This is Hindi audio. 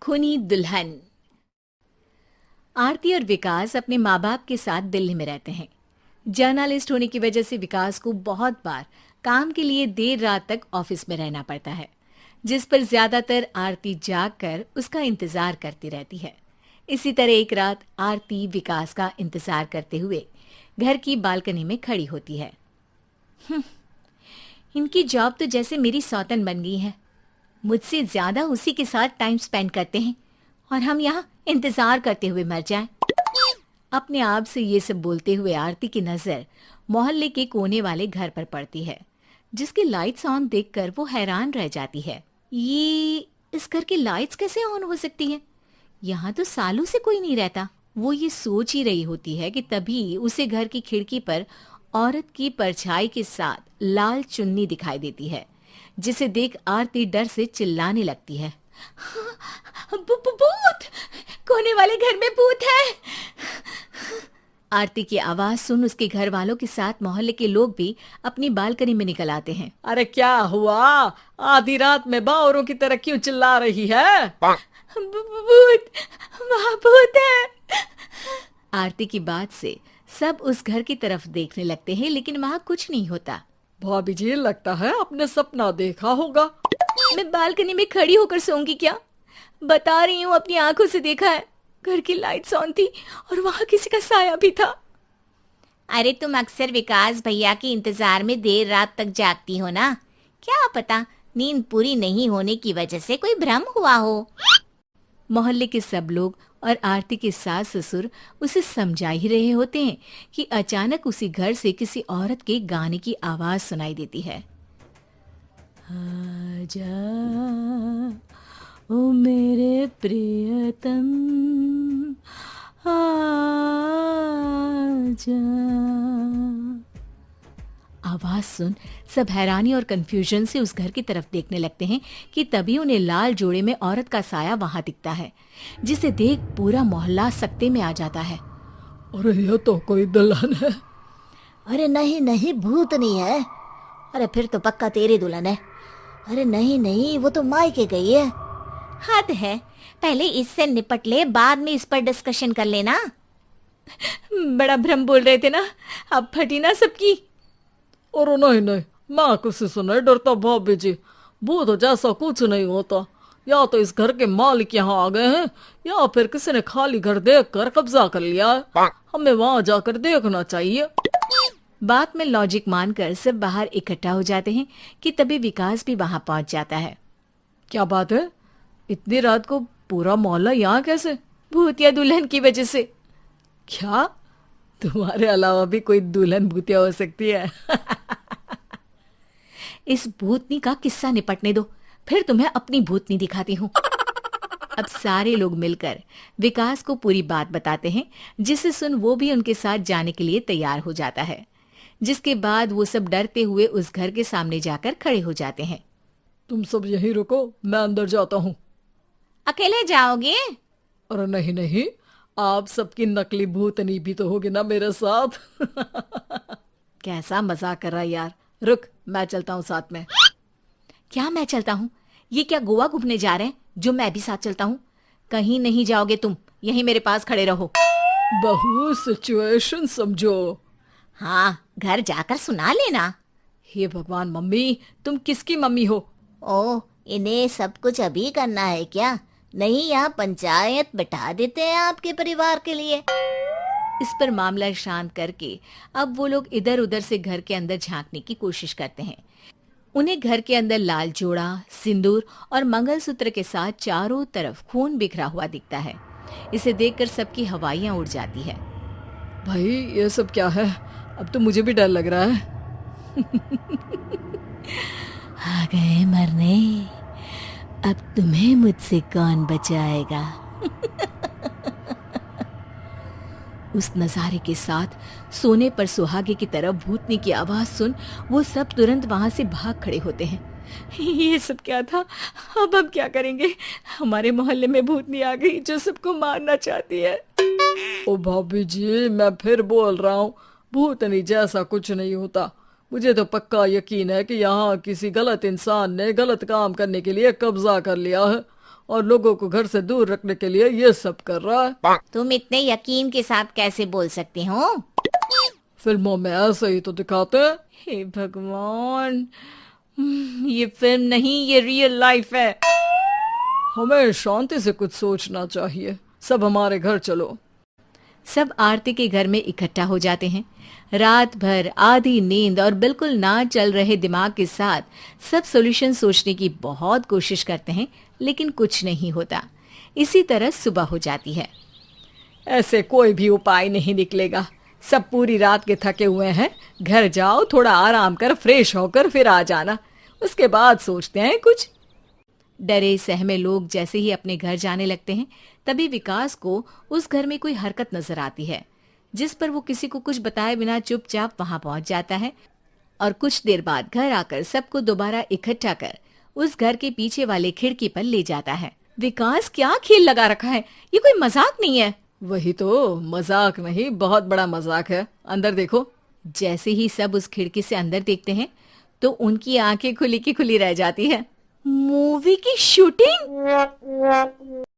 खूनी दुल्हन। आरती और विकास अपने माँ बाप के साथ दिल्ली में रहते हैं। जर्नलिस्ट होने की वजह से विकास को बहुत बार काम के लिए देर रात तक ऑफिस में रहना पड़ता है, जिस पर ज्यादातर आरती जाग कर उसका इंतजार करती रहती है। इसी तरह एक रात आरती विकास का इंतजार करते हुए घर की बालकनी में खड़ी होती है। इनकी जॉब तो जैसे मेरी सौतन बन गई है। मुझसे ज्यादा उसी के साथ टाइम स्पेंड करते हैं और हम यहाँ इंतजार करते हुए मर जाएं। अपने आप से ये सब बोलते हुए आरती की नजर मोहल्ले के कोने वाले घर पर पड़ती है, जिसकी लाइट्स ऑन देखकर वो हैरान रह जाती है। ये इस घर की लाइट्स कैसे ऑन हो सकती हैं? यहाँ तो सालों से कोई नहीं रहता। वो ये सोच ही रही होती है कि तभी उसे घर की खिड़की पर औरत की परछाई के साथ लाल चुन्नी दिखाई देती है, जिसे देख आरती डर से चिल्लाने लगती है। भूत! कोने वाले घर में भूत है! आरती की आवाज सुन उसके घर वालों के साथ मोहल्ले के लोग भी अपनी बालकनी में निकल आते हैं। अरे क्या हुआ? आधी रात में बावरों की तरह क्यों चिल्ला रही है? भूत! वहाँ भूत है! आरती की बात से सब उस घर की तरफ देखने लगते हैं, लेकिन वहाँ कुछ नहीं होता। भाभी जी, लगता है आपने सपना देखा होगा। मैं बालकनी में खड़ी होकर सोऊंगी क्या? बता रही हूँ, अपनी आंखों से देखा है। घर की लाइट्स ऑन थी और वहाँ किसी का साया भी था। अरे तुम अक्सर विकास भैया के इंतजार में देर रात तक जागती हो ना? क्या पता नींद पूरी नहीं होने की वजह से कोई भ्रम हुआ हो। मोहल्ले के सब लोग और आरती के सास ससुर उसे समझा ही रहे होते हैं कि अचानक उसी घर से किसी औरत के गाने की आवाज सुनाई देती है। आजा ओ मेरे प्रियतम, आजा। आवाज सुन सब हैरानी और कंफ्यूजन से उस घर की तरफ देखने लगते हैं कि तभी उन्हें लाल जोड़े में औरत का साया वहां दिखता है, जिसे देख पूरा मोहल्ला सकते में आ जाता है। अरे ये तो कोई दुल्हन है। अरे नहीं नहीं, भूत नहीं है। अरे फिर तो पक्का तेरी दुल्हन है। अरे नहीं नहीं, वो तो मायके गई है। हद है, पहले इससे निपट ले, बाद में इस पर डिस्कशन कर लेना। बड़ा भ्रम बोल रहे थे ना, अब फटी ना सबकी। और नहीं नहीं, मैं किसी से नहीं डरता भाभी जी। भूत जैसा कुछ नहीं होता। या तो इस घर के मालिक यहाँ आ गए हैं, या फिर किसी ने खाली घर देख कर कब्जा कर लिया है। हमें वहां जाकर देखना चाहिए। बात में लॉजिक मानकर सब बाहर इकट्ठा हो जाते हैं कि तभी विकास भी वहां पहुंच जाता है। क्या बात है? इतनी रात को पूरा मोहल्ला यहाँ कैसे? भूतिया दुल्हन की वजह से। क्या तुम्हारे अलावा भी कोई दुल्हन भूतिया हो सकती है? इस भूतनी का किस्सा निपटने दो, फिर तुम्हें अपनी भूतनी दिखाती हूँ। अब सारे लोग मिलकर विकास को पूरी बात बताते हैं, जिसे सुन वो भी उनके साथ जाने के लिए तैयार हो जाता है। जिसके बाद वो सब डरते हुए उस घर के सामने जाकर खड़े हो जाते हैं। तुम सब यहीं रुको, मैं अंदर जाता हूँ। अकेले जाओगे? अरे नहीं नहीं, आप सबकी नकली भूतनी भी तो होगी ना मेरे साथ। कैसा मजाक कर रहा है यार। रुक, मैं चलता हूँ साथ में। क्या मैं चलता हूँ? ये क्या गोवा घूमने जा रहे हैं जो मैं भी साथ चलता हूँ? कहीं नहीं जाओगे तुम, यहीं मेरे पास खड़े रहो। बहू, सिचुएशन समझो। हाँ, घर जाकर सुना लेना। हे भगवान, मम्मी तुम किसकी मम्मी हो? ओ, इन्हें सब कुछ अभी करना है क्या? नहीं, यहाँ पंचायत बिठा देते हैं आपके परिवार के लिए। इस पर मामला शांत करके अब वो लोग इधर उधर से घर के अंदर झांकने की कोशिश करते हैं। उन्हें घर के अंदर लाल जोड़ा, सिंदूर और मंगलसूत्र के साथ चारों तरफ खून बिखरा हुआ दिखता है। इसे देखकर सबकी हवाइयां उड़ जाती है। भाई ये सब क्या है? अब तो मुझे भी डर लग रहा है। आ गए मरने, अब तुम्हें मुझसे कौन बचाएगा? उस नजारे के साथ सोने पर सुहागे की तरह भूतनी की आवाज सुन वो सब तुरंत वहां से भाग खड़े होते हैं। ये सब क्या था? अब हम क्या करेंगे? हमारे मोहल्ले में भूतनी आ गई जो सबको मारना चाहती है। ओ भाभी जी, मैं फिर बोल रहा हूँ, भूतनी जैसा कुछ नहीं होता। मुझे तो पक्का यकीन है कि यहाँ किसी गलत इंसान ने गलत काम करने के लिए कब्जा कर लिया है और लोगों को घर से दूर रखने के लिए ये सब कर रहा है। तुम इतने यकीन के साथ कैसे बोल सकते हो? फिल्मों में ऐसे ही तो दिखाते हैं। हे भगवान, ये फिल्म नहीं, ये रियल लाइफ है। हमें शांति से कुछ सोचना चाहिए। सब हमारे घर चलो। सब आरती के घर में इकट्ठा हो जाते हैं। रात भर आधी नींद और बिल्कुल ना चल रहे दिमाग के साथ सब सॉल्यूशन सोचने की बहुत कोशिश करते हैं, लेकिन कुछ नहीं होता। इसी तरह सुबह हो जाती है। ऐसे कोई भी उपाय नहीं निकलेगा। सब पूरी रात के थके हुए हैं। घर जाओ, थोड़ा आराम कर, फ्रेश होकर फिर आ जाना। उसके बाद सोचते हैं कुछ। डरे सहमे लोग जैसे ही अपने घर जाने लगते हैं, तभी विकास को उस घर में कोई हरकत नजर आती है, जिस पर वो किसी को कुछ बताए बिना चुपचाप वहां पहुंच जाता है और कुछ देर बाद घर आकर सबको दोबारा इकट्ठा कर उस घर के पीछे वाले खिड़की पर ले जाता है। विकास, क्या खेल लगा रखा है? ये कोई मजाक नहीं है। वही तो, मजाक नहीं, बहुत बड़ा मजाक है। अंदर देखो। जैसे ही सब उस खिड़की से अंदर देखते हैं तो उनकी आंखें खुली की खुली रह जाती है। मूवी की शूटिंग!